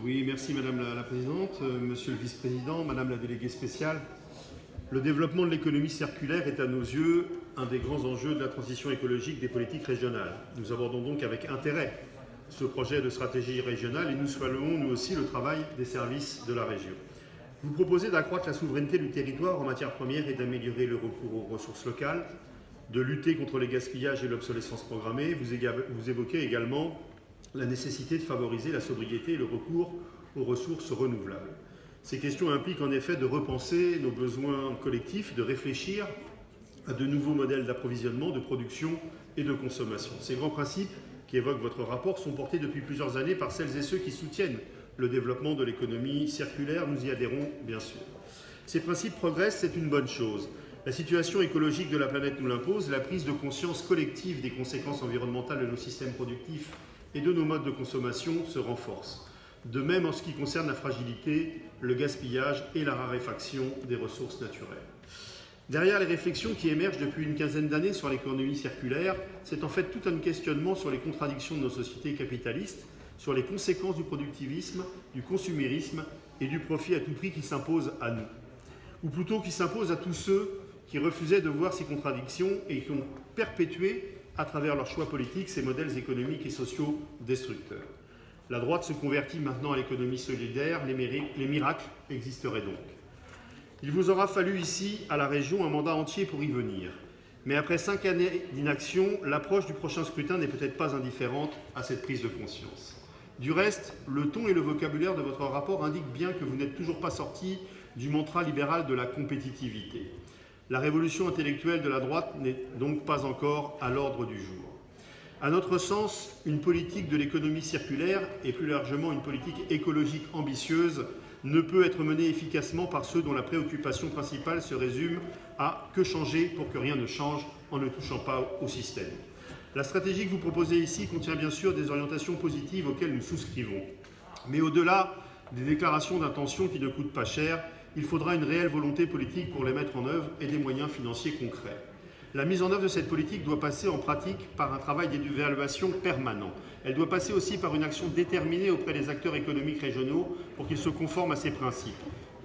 Oui, merci Madame la Présidente, Monsieur le Vice-président, Madame la déléguée spéciale. Le développement de l'économie circulaire est à nos yeux un des grands enjeux de la transition écologique des politiques régionales. Nous abordons donc avec intérêt ce projet de stratégie régionale et nous saluons nous aussi le travail des services de la région. Vous proposez d'accroître la souveraineté du territoire en matière première et d'améliorer le recours aux ressources locales, de lutter contre les gaspillages et l'obsolescence programmée. Vous évoquez également la nécessité de favoriser la sobriété et le recours aux ressources renouvelables. Ces questions impliquent en effet de repenser nos besoins collectifs, de réfléchir à de nouveaux modèles d'approvisionnement, de production et de consommation. Ces grands principes qui évoquent votre rapport sont portés depuis plusieurs années par celles et ceux qui soutiennent le développement de l'économie circulaire. Nous y adhérons bien sûr. Ces principes progressent, c'est une bonne chose. La situation écologique de la planète nous l'impose, la prise de conscience collective des conséquences environnementales de nos systèmes productifs et de nos modes de consommation se renforce. De même en ce qui concerne la fragilité, le gaspillage et la raréfaction des ressources naturelles. Derrière les réflexions qui émergent depuis une quinzaine d'années sur l'économie circulaire, c'est en fait tout un questionnement sur les contradictions de nos sociétés capitalistes, sur les conséquences du productivisme, du consumérisme et du profit à tout prix qui s'imposent à nous. Ou plutôt qui s'imposent à tous ceux qui refusaient de voir ces contradictions et qui ont perpétué à travers leurs choix politiques ces modèles économiques et sociaux destructeurs. La droite se convertit maintenant à l'économie solidaire, les miracles existeraient donc. Il vous aura fallu ici, à la région, un mandat entier pour y venir. Mais après 5 années d'inaction, l'approche du prochain scrutin n'est peut-être pas indifférente à cette prise de conscience. Du reste, le ton et le vocabulaire de votre rapport indiquent bien que vous n'êtes toujours pas sorti du mantra libéral de la compétitivité. La révolution intellectuelle de la droite n'est donc pas encore à l'ordre du jour. À notre sens, une politique de l'économie circulaire, et plus largement une politique écologique ambitieuse, ne peut être menée efficacement par ceux dont la préoccupation principale se résume à « que changer pour que rien ne change » en ne touchant pas au système. La stratégie que vous proposez ici contient bien sûr des orientations positives auxquelles nous souscrivons. Mais au-delà des déclarations d'intention qui ne coûtent pas cher, il faudra une réelle volonté politique pour les mettre en œuvre et des moyens financiers concrets. La mise en œuvre de cette politique doit passer en pratique par un travail d'évaluation permanent. Elle doit passer aussi par une action déterminée auprès des acteurs économiques régionaux pour qu'ils se conforment à ces principes.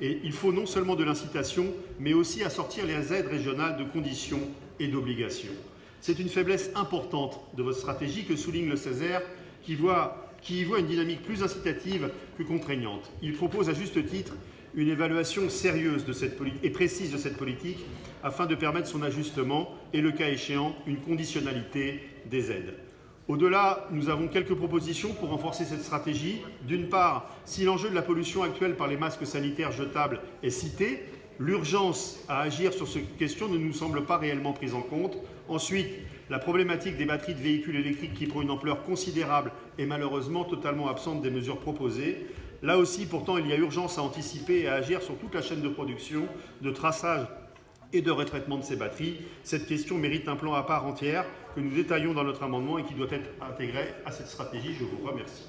Et il faut non seulement de l'incitation, mais aussi assortir les aides régionales de conditions et d'obligations. C'est une faiblesse importante de votre stratégie que souligne le Césaire, qui y voit une dynamique plus incitative que contraignante. Il propose à juste titre une évaluation sérieuse et précise de cette politique afin de permettre son ajustement et, le cas échéant, une conditionnalité des aides. Au-delà, nous avons quelques propositions pour renforcer cette stratégie. D'une part, si l'enjeu de la pollution actuelle par les masques sanitaires jetables est cité, l'urgence à agir sur cette question ne nous semble pas réellement prise en compte. Ensuite, la problématique des batteries de véhicules électriques qui prend une ampleur considérable est malheureusement totalement absente des mesures proposées. Là aussi, pourtant, il y a urgence à anticiper et à agir sur toute la chaîne de production, de traçage et de retraitement de ces batteries. Cette question mérite un plan à part entière que nous détaillons dans notre amendement et qui doit être intégré à cette stratégie. Je vous remercie.